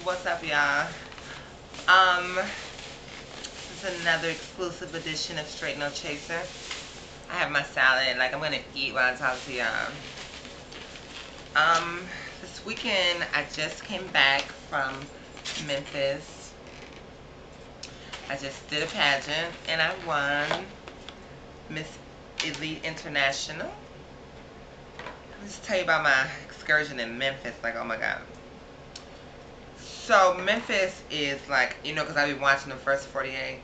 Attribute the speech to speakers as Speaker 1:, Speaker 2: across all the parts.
Speaker 1: What's up, y'all? This is another exclusive edition of Straight No Chaser. I have my salad, like I'm gonna eat while I talk to y'all. This weekend I just came back from Memphis. I just did a pageant and I won Miss Elite International. I'll just tell you about my excursion in Memphis, like oh my god. So Memphis is like, because I've been watching the first 48.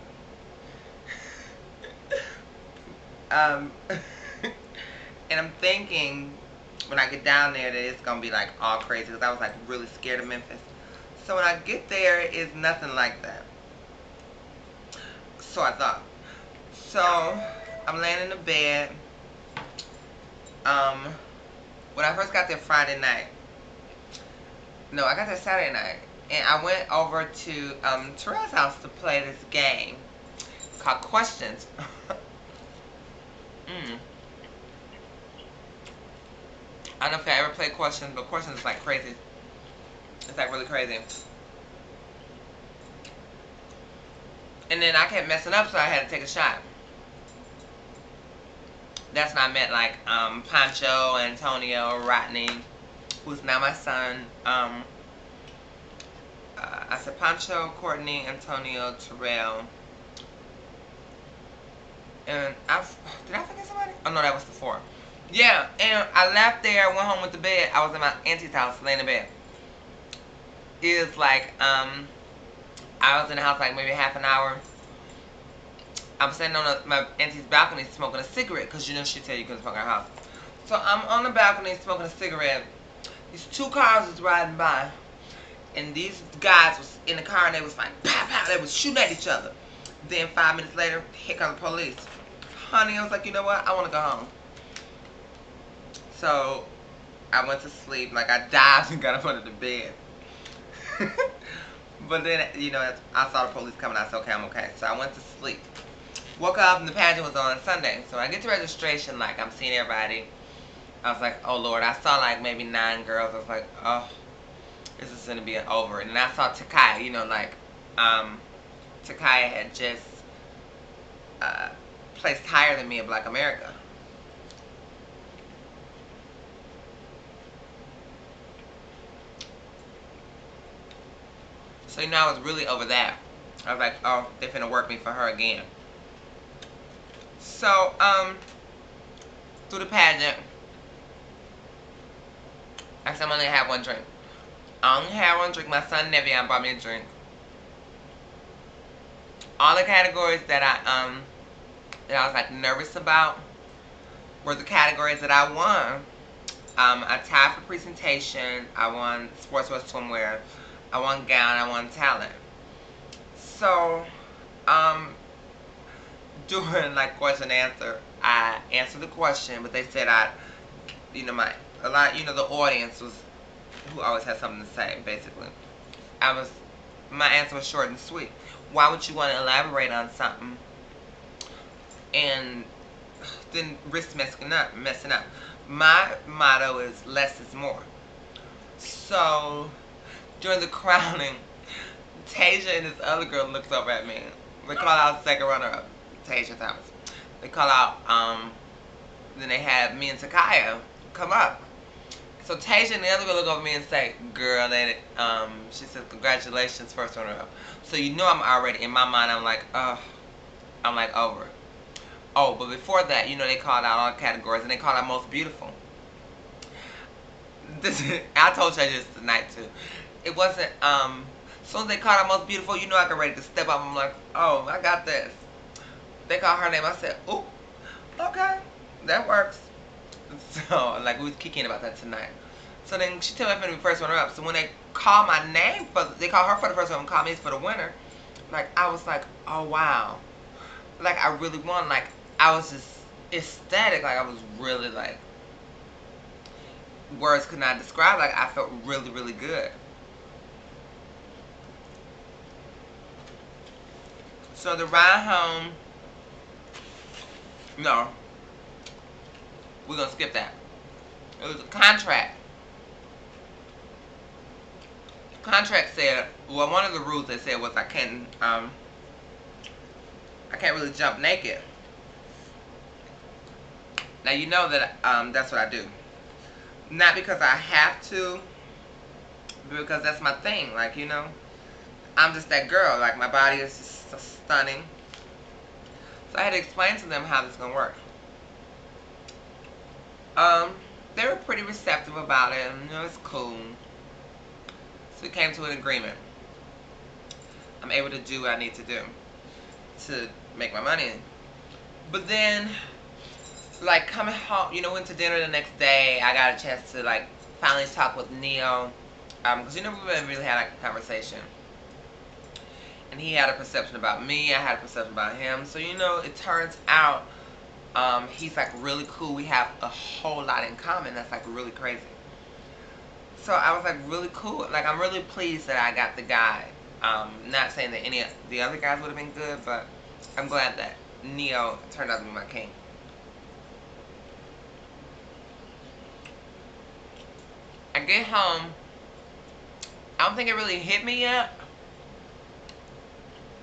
Speaker 1: And I'm thinking when I get down there that it's gonna be like all crazy because I was like really scared of Memphis. So when I get there, it's nothing like that. So I thought. So I'm laying in the bed. When I first got there Friday night. No, I got there Saturday night. And I went over to Str8's house to play this game called Questions. I don't know if I ever played Questions, but Questions is like crazy. It's like really crazy. And then I kept messing up, so I had to take a shot. That's when I met like Pancho, Antonio, Rodney, who's now my son. I said Pancho, Courtney, Antonio, Terrell. And did I forget somebody? Oh no, that was the 4. Yeah, and I left there, went home with the bed. I was in my auntie's house, laying in bed. It was like, I was in the house like maybe half an hour. I'm sitting on my auntie's balcony smoking a cigarette, because she tell you couldn't smoke in her house. So I'm on the balcony smoking a cigarette. These 2 cars was riding by. And these guys was in the car and they was like, pow, pow, they was shooting at each other. Then 5 minutes later, here comes the police. Honey, I was like, you know what? I want to go home. So I went to sleep. Like I dived and got up under the bed. But then, I saw the police coming. I said, okay, I'm okay. So I went to sleep. Woke up and the pageant was on Sunday. So I get to registration, like I'm seeing everybody. I was like, oh Lord. I saw like maybe 9 girls. I was like, oh, this is gonna be over. And then I saw Takai, Takai had just placed higher than me at Black America. So I was really over that. I was like, oh, they finna work me for her again. So, through the pageant, I said I'm only gonna have 1 drink. I only had 1 drink. My son Nevian bought me a drink. All the categories that I was like nervous about were the categories that I won. I tied for presentation. I won sportswear, swimwear. I won gown. I won talent. So, during like question and answer, I answered the question, but they said the audience was who always had something to say. Basically, my answer was short and sweet. Why would you want to elaborate on something and then risk messing up? My motto is less is more. So during the crowning, Tasia and this other girl looks over at me. They call out second runner-up, Tasia Thomas. They call out, then they have me and Takaya come up. So Tasia and the other girl look over me and say, girl, she says, congratulations, first runner-up. So I'm already, in my mind, I'm like, I'm like over it. Oh, but before that, they called out all categories, and they called out most beautiful. I told you this tonight, too. It wasn't, as soon as they called out most beautiful, I got ready to step up. I'm like, oh, I got this. They called her name. I said, ooh, okay, that works. So, like, we was kicking about that tonight. So then she told me I'm going to be first runner up. So when they call my name, they call her for the first one and call me for the winner. Like, I was like, oh, wow. Like, I really won. Like, I was just ecstatic. Like, I was really, like, words could not describe. Like, I felt really, really good. So the ride home, no, we're going to skip that. It was a contract contract said, well, one of the rules they said was I can't really jump naked. Now you know that that's what I do. Not because I have to, but because that's my thing. Like, you know, I'm just that girl. Like, my body is just so stunning. So I had to explain to them how this is gonna work. They were pretty receptive about it. You know, it's cool. So we came to an agreement. I'm able to do what I need to do to make my money. But then, like, coming home, you know, went to dinner the next day. I got a chance to, like, finally talk with Neo. Because, you know, we haven't really had, like, a conversation. And he had a perception about me. I had a perception about him. So, you know, it turns out he's, like, really cool. We have a whole lot in common. That's, like, really crazy. So I was, like, really cool. Like, I'm really pleased that I got the guy. Not saying that any of the other guys would have been good, but I'm glad that Neo turned out to be my king. I get home. I don't think it really hit me yet.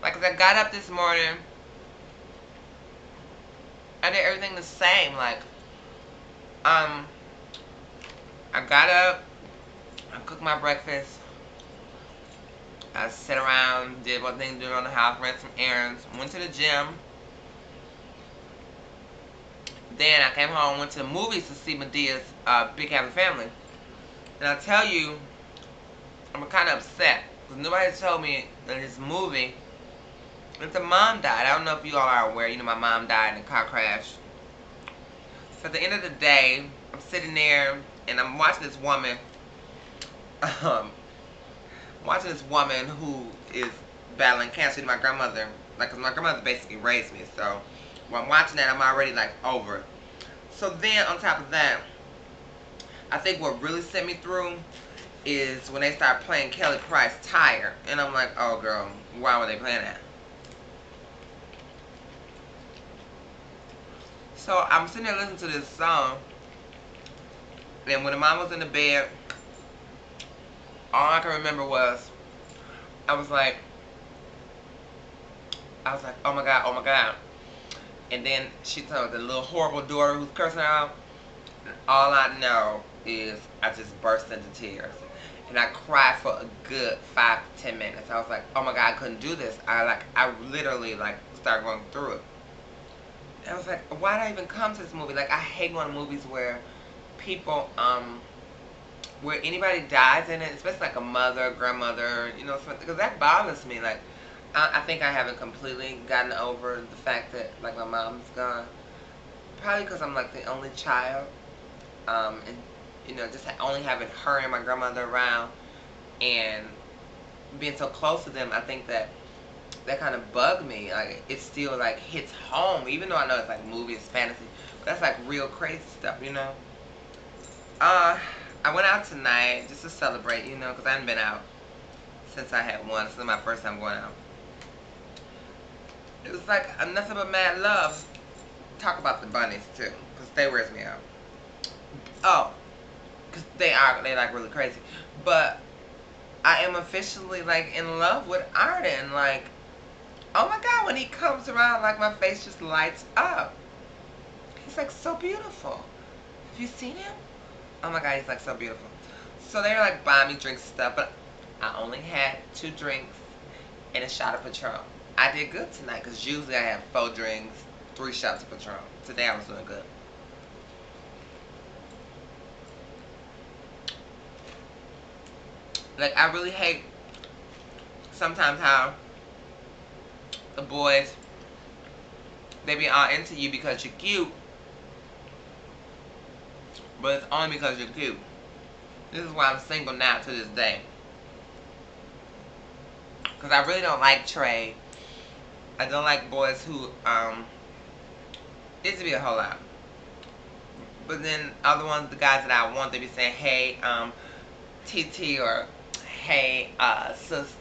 Speaker 1: Like, 'cause I got up this morning. I did everything the same. Like, I got up. I cooked my breakfast. I sat around, did what things to do around the house, ran some errands, went to the gym. Then I came home, went to the movies to see Medea's Big Happy Family. And I tell you, I'm kind of upset because nobody told me that this movie, that the mom died. I don't know if you all are aware. You know, my mom died in a car crash. So at the end of the day, I'm sitting there and I'm watching this woman. Watching this woman who is battling cancer. My grandmother, like, 'cause my grandmother basically raised me. So when I'm watching that, I'm already, like, over it. So then on top of that, I think what really sent me through is when they start playing Kelly Price Tired. And I'm like, oh girl, why were they playing that? So I'm sitting there listening to this song. And when the mom was in the bed, all I can remember was, I was like, oh my God, oh my God. And then she told the little horrible daughter who's cursing her out. And all I know is I just burst into tears. And I cried for a good 5 to 10 minutes. I was like, oh my God, I couldn't do this. I literally, like, started going through it. And I was like, why did I even come to this movie? Like, I hate going to movies where people, where anybody dies in it, especially like a mother, grandmother, you know, because that bothers me. Like, I think I haven't completely gotten over the fact that, like, my mom's gone. Probably because I'm, like, the only child. And, you know, just only having her and my grandmother around and being so close to them, I think that kind of bugged me. Like, it still, like, hits home, even though I know it's, like, movies, fantasy. But that's, like, real crazy stuff, you know? I went out tonight just to celebrate, you know, because I hadn't been out since I had one. This is my first time going out. It was like nothing but mad love. Talk about the bunnies too, because they wears me out. Oh, because they like really crazy. But I am officially, like, in love with Arden. Like, oh my God, when he comes around, like, my face just lights up. He's, like, so beautiful. Have you seen him? Oh my God, he's, like, so beautiful. So they're, like, buying me drinks and stuff, but I only had 2 drinks and a shot of Patron. I did good tonight because usually I have 4 drinks, 3 shots of Patron. Today I was doing good. Like, I really hate sometimes how the boys, they be all into you because you're cute, but it's only because you're cute. This is why I'm single now to this day. Because I really don't like Trey. I don't like boys who, it to be a whole lot. But then other ones, the guys that I want, they be saying, hey, TT, or hey, sis,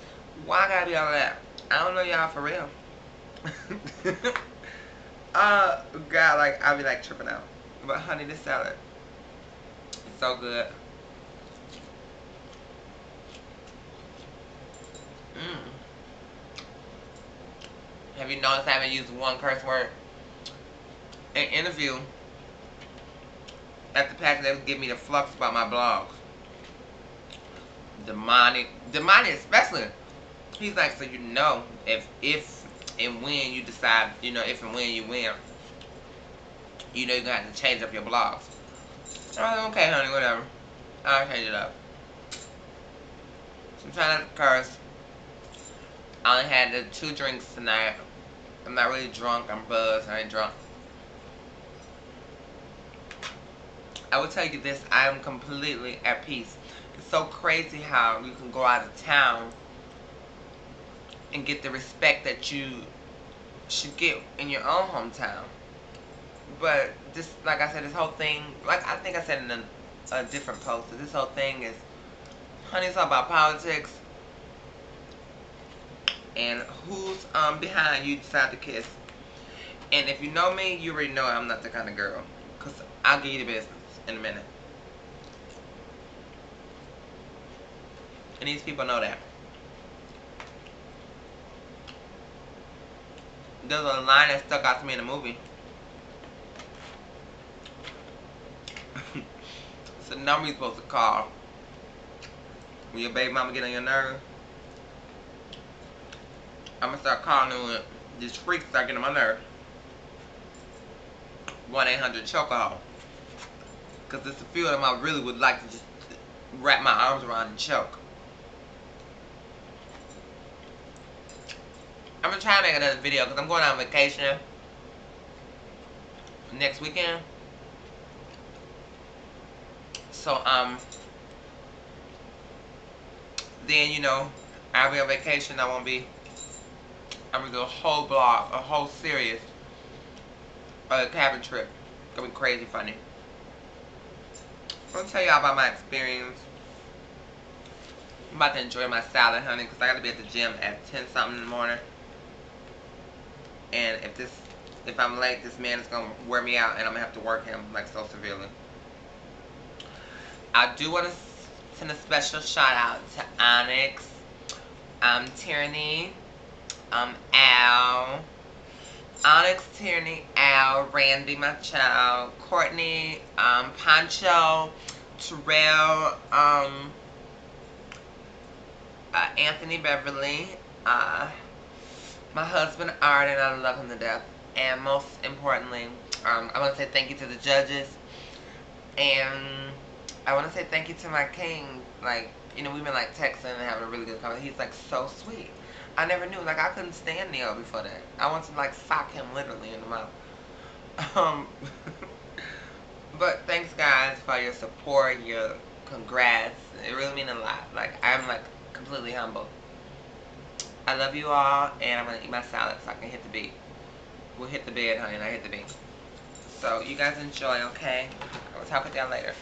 Speaker 1: why I gotta be all that? I don't know y'all for real. God, like, I'll be like tripping out. But honey, this salad is so good. Mm. Have you noticed I haven't used one curse word? In interview, at the pack, they would give me the flux about my blogs. Demonic especially. He's like, so you know, if and when you decide, you know, if and when you win, you know you're gonna have to change up your blogs. I was like, okay, honey, whatever. I'll change it up. So I'm trying not to curse. I only had the 2 drinks tonight. I'm not really drunk. I'm buzzed. I ain't drunk. I will tell you this. I am completely at peace. It's so crazy how you can go out of town and get the respect that you should get in your own hometown. But this, like I said, this whole thing, like I think I said in a different post, this whole thing is, honey, it's all about politics and who's behind you decide to kiss. And if you know me, you already know I'm not the kind of girl. Because I'll give you the business in a minute. And these people know that. There's a line that stuck out to me in the movie. It's a number you're supposed to call when your baby mama get on your nerves. I'm going to start calling them when these freaks start getting on my nerves. 1-800-CHOKAHOLE. Because it's a few of them I really would like to just wrap my arms around and choke. I'm going to try to make another video because I'm going on vacation next weekend. So, then, you know, I'll be on vacation. I'm going to do a whole blog, a whole series of a cabin trip. It's going to be crazy funny. I'm going to tell y'all about my experience. I'm about to enjoy my salad, honey, because I got to be at the gym at 10 something in the morning. And if I'm late, this man is going to wear me out and I'm going to have to work him like so severely. I do want to send a special shout out to Onyx, Tierney, Al, Onyx, Tierney, Al, Randy, my child, Courtney, Pancho, Terrell, Anthony Beverly, my husband Arden, I love him to death. And most importantly, I want to say thank you to the judges. And I want to say thank you to my king. Like, you know, we've been like texting and having a really good conversation. He's like so sweet. I never knew. Like, I couldn't stand Neil before that. I wanted to like sock him literally in the mouth. But thanks guys for your support, your congrats. It really means a lot. Like, I'm like completely humble. I love you all, and I'm gonna eat my salad so I can hit the beat. We'll hit the bed, honey, and I hit the beat. So you guys enjoy, okay? I will talk with y'all later.